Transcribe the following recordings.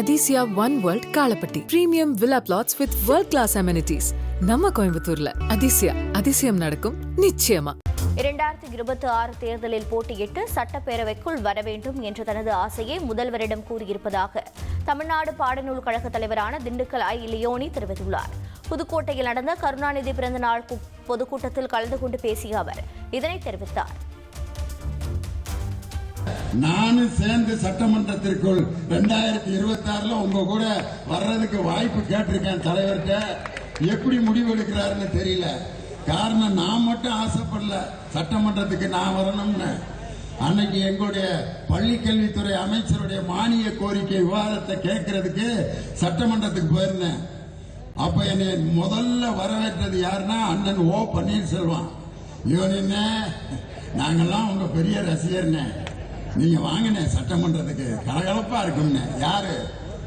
Athisaya one world Kalapatti premium villa plots with world class amenities நம்ம கோயம்புத்தூர்ல. அதிசயம் நடக்கும் நிச்சயமா. 2026 தேர்தலில் போட்டியிட்டு சட்டப்பேரவைக்குள் வர வேண்டும் என்ற தனது ஆசையை முதல்வரிடம் கூறியிருப்பதாக தமிழ்நாடு பாடநூல் கழக தலைவரான திண்டுக்கல் ஐ. லியோனி தெரிவித்துள்ளார். புதுக்கோட்டையில் நடந்த கருணாநிதி பிறந்தநாள் பொதுக்கூட்டத்தில் கலந்து கொண்டு பேசிய அவர் இதனை தெரிவித்தார். நானும் சேர்ந்து சட்டமன்றத்திற்குள் 2026 உங்க கூட வர்றதுக்கு வாய்ப்பு கேட்டிருக்கேன். தலைவர்கிட்ட எப்படி முடிவு எடுக்கிறாருன்னு தெரியல. காரணம் நான் மட்டும் ஆசைப்படல சட்டமன்றத்துக்கு நான் வரணும்னு. அன்னைக்கு எங்களுடைய பள்ளிக்கல்வித்துறை அமைச்சருடைய மானிய கோரிக்கை விவாதத்தை கேட்கறதுக்கு சட்டமன்றத்துக்கு போயிருந்தேன். அப்ப என்னை முதல்ல வரவேற்றது யாருன்னா அண்ணன் ஓ. பன்னீர்செல்வம். யோனின்னே, நாங்கெல்லாம் உங்க பெரிய ரசிகர்னே, நீங்க வாங்கினே சட்டமன்றத்துக்கு, கலகலப்பா இருக்கும்னு. யாரு?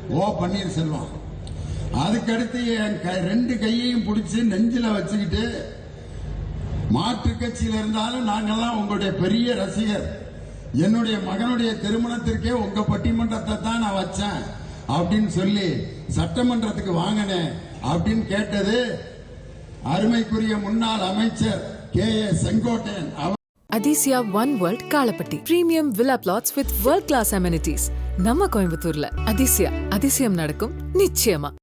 ஓ. பன்னீர்செல்வம். அதுக்கடுத்து என் ரெண்டு கையையும் பிடிச்சி நெஞ்சில வச்சுக்கிட்டு, மாற்று கட்சியில் இருந்தாலும் நாங்கெல்லாம் உங்களுடைய பெரிய ரசிகர், என்னுடைய மகனுடைய திருமணத்திற்கே உங்க பட்டிமன்றத்தை தான் நான் வச்சேன் அப்படின்னு சொல்லி சட்டமன்றத்துக்கு வாங்கினேன் அப்படின்னு கேட்டது அருமைக்குரிய முன்னாள் அமைச்சர் K.A. Sengottaiyan. Athisaya one world Kalapatti premium villa plots with world class amenities நம்ம கோயம்புத்தூர்ல. அதிசயம் நடக்கும் நிச்சயமா.